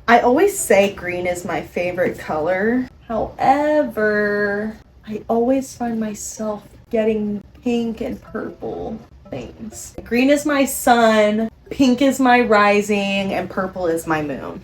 I always say green is my favorite color. However, I always find myself getting pink and purple things. Green is my sun, pink is my rising, and purple is my moon.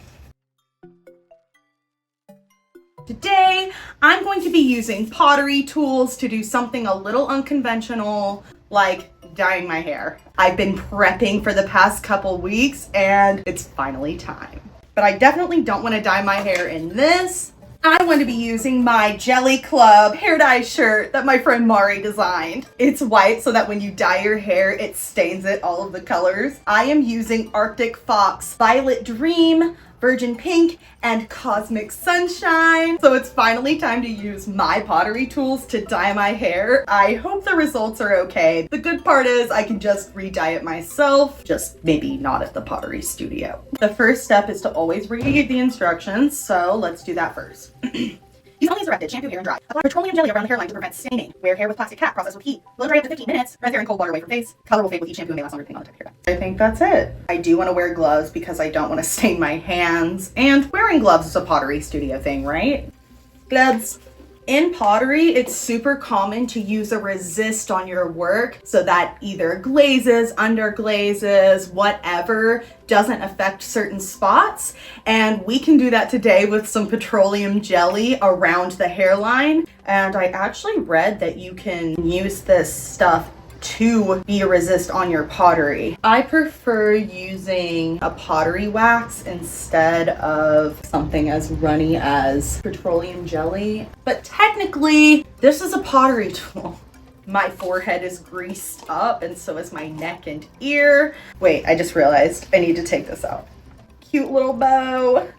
Today, I'm going to be using pottery tools to do something a little unconventional, like dyeing my hair. I've been prepping for the past couple weeks and it's finally time. But I definitely don't want to dye my hair in this. I want to be using my Jelly Club hair dye shirt that my friend Mari designed. It's white so that when you dye your hair, it stains it all of the colors. I am using Arctic Fox Violet Dream, Virgin Pink, and Cosmic Sunshine. So it's finally time to use my pottery tools to dye my hair. I hope the results are okay. The good part is I can just re-dye it myself, just maybe not at the pottery studio. The first step is to always read the instructions, so let's do that first. Use only as directed, shampoo, hair, and dry. Apply petroleum jelly around the hairline to prevent staining. Wear hair with plastic cap, process with heat. Blow dry up to 15 minutes. Rinse hair in cold water away from face. Color will fade with each shampoo and may last longer depending on the type of hair dye. I think that's it. I do want to wear gloves because I don't want to stain my hands. And wearing gloves is a pottery studio thing, right? Gloves. In pottery, it's super common to use a resist on your work so that either glazes, underglazes, whatever doesn't affect certain spots. And we can do that today with some petroleum jelly around the hairline. And I actually read that you can use this stuff to be a resist on your pottery. I prefer using a pottery wax instead of something as runny as petroleum jelly. But technically, this is a pottery tool. My forehead is greased up and so is my neck and ear. Wait, I just realized I need to take this out. Cute little bow.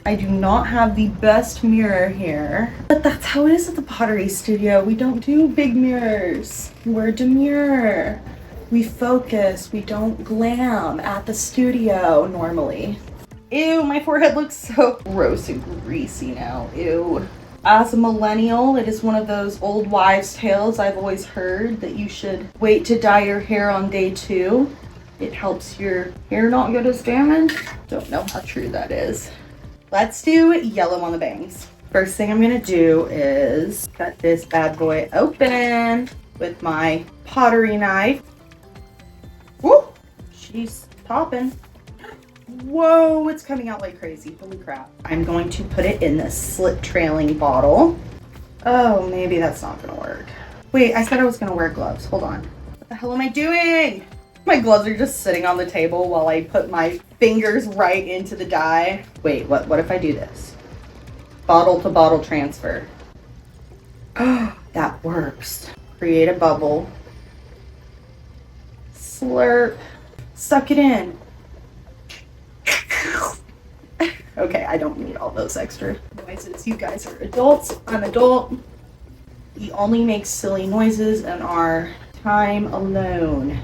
I do not have the best mirror here, but that's how it is at the pottery studio. We don't do big mirrors. We're demure. We focus. We don't glam at the studio normally. Ew, my forehead looks so gross and greasy now. Ew. As a millennial, it is one of those old wives' tales I've always heard that you should wait to dye your hair on day 2. It helps your hair not get as damaged. Don't know how true that is. Let's do yellow on the bangs. First thing I'm gonna do is cut this bad boy open with my pottery knife. Woo! She's popping. Whoa, it's coming out like crazy. Holy crap. I'm going to put it in this slip trailing bottle. Oh, maybe that's not gonna work. Wait, I said I was gonna wear gloves. Hold on. What the hell am I doing? My gloves are just sitting on the table while I put my fingers right into the dye. Wait, what if I do this? Bottle to bottle transfer. Oh, that works. Create a bubble. Slurp. Suck it in. Okay, I don't need all those extra noises. You guys are adults. I'm adult. We only make silly noises in our time alone.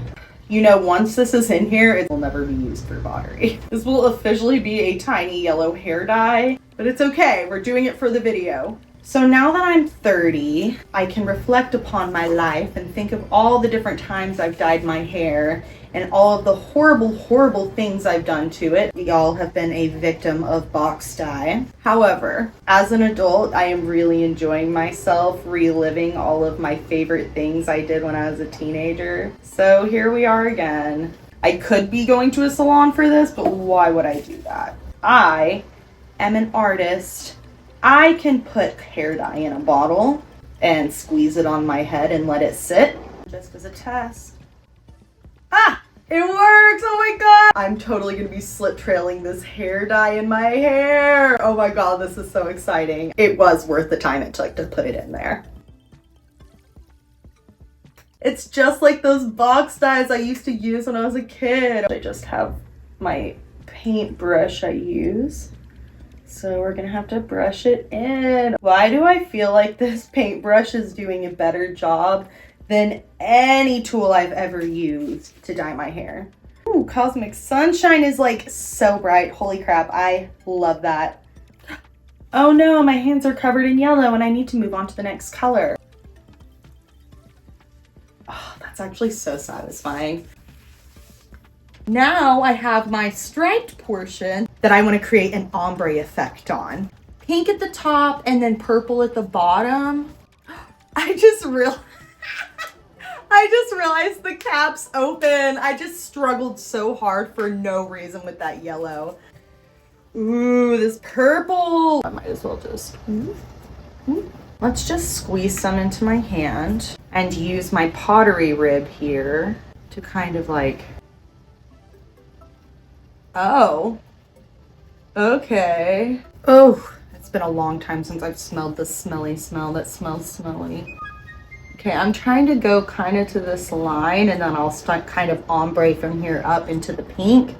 You know, once this is in here, it will never be used for pottery. This will officially be a tiny yellow hair dye, but it's okay. We're doing it for the video. So now that I'm 30, I can reflect upon my life and think of all the different times I've dyed my hair and all of the horrible, horrible things I've done to it. We all have been a victim of box dye. However, as an adult, I am really enjoying myself reliving all of my favorite things I did when I was a teenager. So here we are again. I could be going to a salon for this, but why would I do that? I am an artist. I can put hair dye in a bottle and squeeze it on my head and let it sit just as a test. Ah, it works. Oh my God. I'm totally going to be slip trailing this hair dye in my hair. Oh my God, this is so exciting. It was worth the time it took to put it in there. It's just like those box dyes I used to use when I was a kid. I just have my paintbrush I use. So we're gonna have to brush it in. Why do I feel like this paintbrush is doing a better job than any tool I've ever used to dye my hair? Ooh, Cosmic Sunshine is like so bright. Holy crap, I love that. Oh no, my hands are covered in yellow and I need to move on to the next color. Oh, that's actually so satisfying. Now I have my striped portion. that I want to create an ombre effect on. Pink at the top and then purple at the bottom. I just realized the cap's open. I just struggled so hard for no reason with that yellow. Ooh, this purple. I might as well just, let's just squeeze some into my hand and use my pottery rib here to kind of like, oh, okay. Oh, it's been a long time since I've smelled the smelly smell that smells smelly. Okay, I'm trying to go kind of to this line and then I'll start kind of ombre from here up into the pink.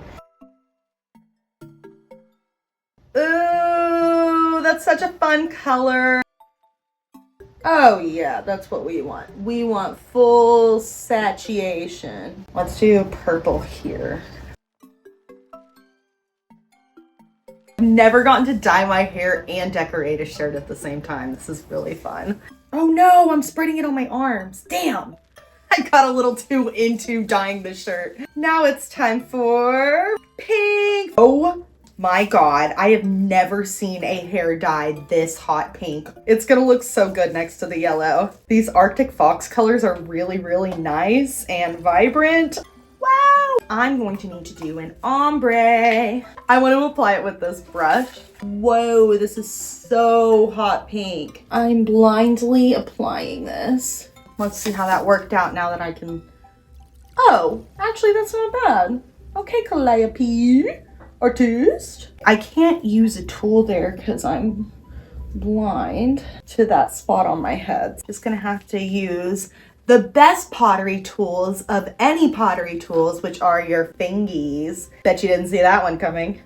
Ooh, that's such a fun color. Oh yeah, that's what we want. We want full saturation. Let's do purple here. I've never gotten to dye my hair and decorate a shirt at the same time. This is really fun. Oh no, I'm spreading it on my arms. Damn. I got a little too into dyeing the shirt. Now it's time for pink. Oh my God, I have never seen a hair dye this hot pink. It's gonna look so good next to the yellow. These Arctic Fox colors are really, really nice and vibrant. Wow! I'm going to need to do an ombre. I want to apply it with this brush. Whoa, this is so hot pink. I'm blindly applying this. Let's see how that worked out now that I can... Oh, actually that's not bad. Okay, Calliope, artist. I can't use a tool there because I'm blind to that spot on my head. Just gonna have to use the best pottery tools of any pottery tools, which are your fingies. Bet you didn't see that one coming.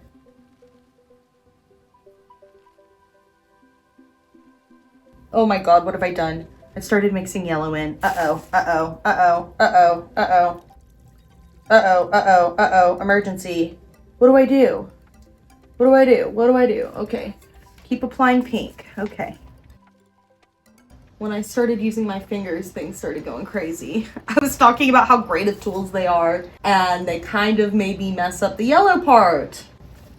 Oh my God, what have I done? I started mixing yellow in. Uh-oh, uh-oh, uh-oh, uh-oh, uh-oh. Uh-oh, uh-oh, uh-oh, emergency. What do I do? What do I do? What do I do? Okay, keep applying pink, okay. When I started using my fingers, things started going crazy. I was talking about how great of tools they are, and they kind of made me mess up the yellow part.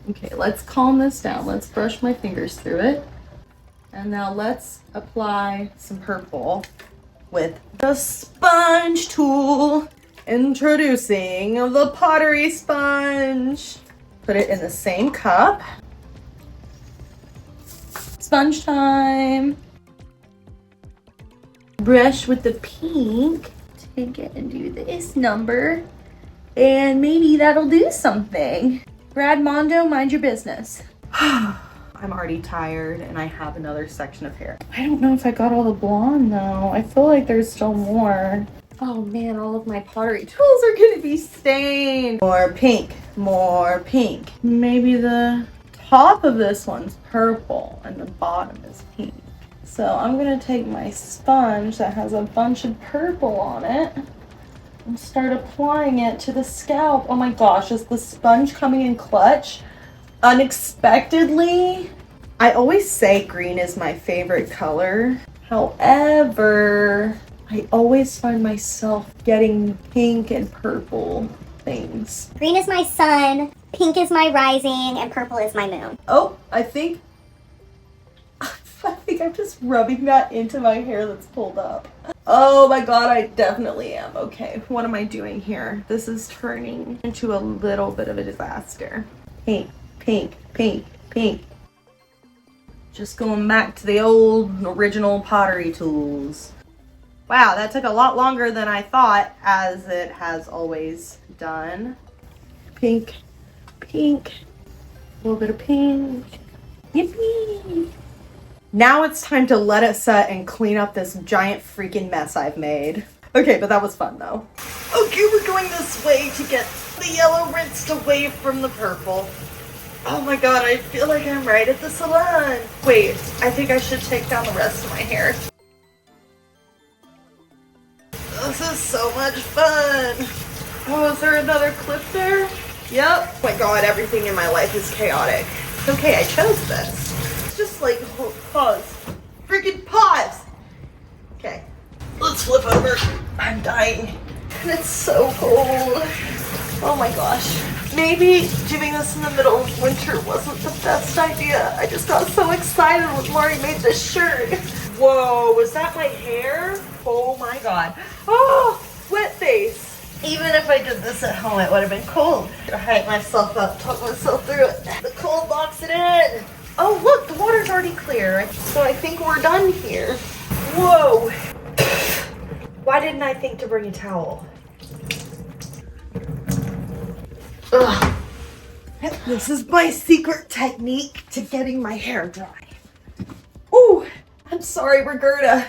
Okay, let's calm this down. Let's brush my fingers through it. And now let's apply some purple with the sponge tool. Introducing the pottery sponge. Put it in the same cup. Sponge time. Brush with the pink. Take it and do this number. And maybe that'll do something. Brad Mondo, mind your business. I'm already tired and I have another section of hair. I don't know if I got all the blonde though. I feel like there's still more. Oh man, all of my pottery tools are gonna be stained. More pink, more pink. Maybe the top of this one's purple and the bottom is pink. So I'm gonna take my sponge that has a bunch of purple on it and start applying it to the scalp. Oh my gosh, is the sponge coming in clutch? Unexpectedly. I always say green is my favorite color. However, I always find myself getting pink and purple things. Green is my sun, pink is my rising, and purple is my moon. Oh, I think I'm just rubbing that into my hair that's pulled up. Oh my God, I definitely am. Okay, what am I doing here? This is turning into a little bit of a disaster. Pink, pink, pink, pink. Just going back to the old original pottery tools. Wow, that took a lot longer than I thought, as it has always done. Pink, pink, a little bit of pink. Yippee! Now it's time to let it set and clean up this giant freaking mess I've made. Okay, but that was fun though. Okay, we're going this way to get the yellow rinsed away from the purple. Oh my God, I feel like I'm right at the salon. Wait, I think I should take down the rest of my hair. This is so much fun. Oh, is there another clip there? Yep. Oh my God, everything in my life is chaotic. Okay, I chose this. Just like, pause. Freaking pause. Okay, let's flip over. I'm dying. And it's so cold. Oh my gosh. maybe doing this in the middle of winter wasn't the best idea. I just got so excited when Lori made this shirt. Whoa, was that my hair? Oh my god. Oh, wet face. Even if I did this at home, it would have been cold. I'm gonna hype myself up, talk myself through it. The cold locks it in. Oh look, the water's already clear. So I think we're done here. Whoa. Why didn't I think to bring a towel? Ugh. This is my secret technique to getting my hair dry. Ooh, I'm sorry, Roberta.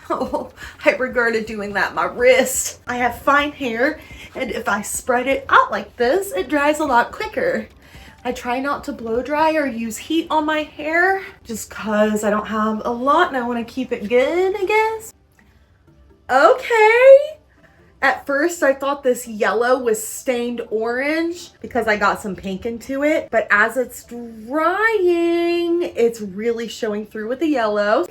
Oh, I regretted doing that. My wrist. I have fine hair, and if I spread it out like this, it dries a lot quicker. I try not to blow dry or use heat on my hair just because I don't have a lot and I want to keep it good, I guess. Okay. At first, I thought this yellow was stained orange because I got some pink into it, but as it's drying, it's really showing through with the yellow.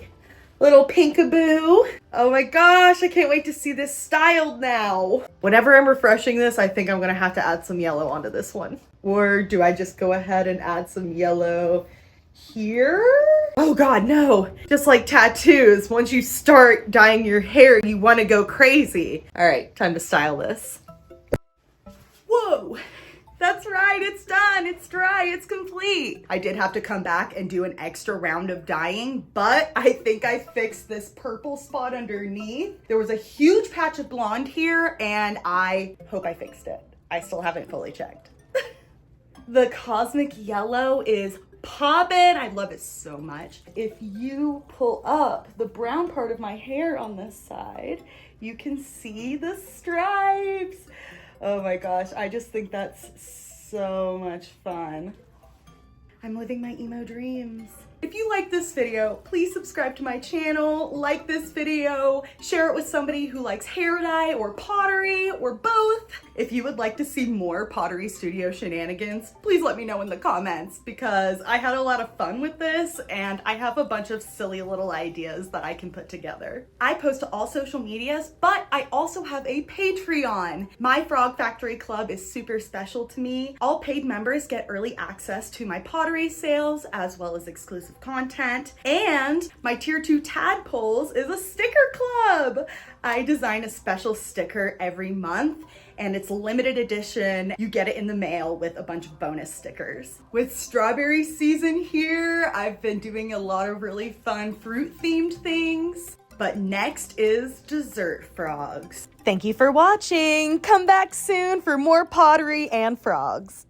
Little pinkaboo. Oh my gosh, I can't wait to see this styled now. Whenever I'm refreshing this, I think I'm gonna have to add some yellow onto this one. Or do I just go ahead and add some yellow here? Oh god, no. Just like tattoos, once you start dyeing your hair, you wanna go crazy. All right, time to style this. Whoa. That's right, it's done, it's dry, it's complete. I did have to come back and do an extra round of dyeing, but I think I fixed this purple spot underneath. There was a huge patch of blonde here, and I hope I fixed it. I still haven't fully checked. The cosmic yellow is poppin'. I love it so much. If you pull up the brown part of my hair on this side, you can see the stripes. Oh my gosh, I just think that's so much fun. I'm living my emo dreams. If you like this video, please subscribe to my channel, like this video, share it with somebody who likes hair dye or pottery or both. If you would like to see more Pottery Studio shenanigans, please let me know in the comments because I had a lot of fun with this and I have a bunch of silly little ideas that I can put together. I post to all social medias, but I also have a Patreon. My Frog Factory Club is super special to me. All paid members get early access to my pottery sales as well as exclusive content, and my tier 2 tadpoles is a sticker club. I design a special sticker every month and it's limited edition. You get it in the mail with a bunch of bonus stickers. With strawberry season here, I've been doing a lot of really fun fruit themed things. But next is dessert frogs. Thank you for watching. Come back soon for more pottery and frogs.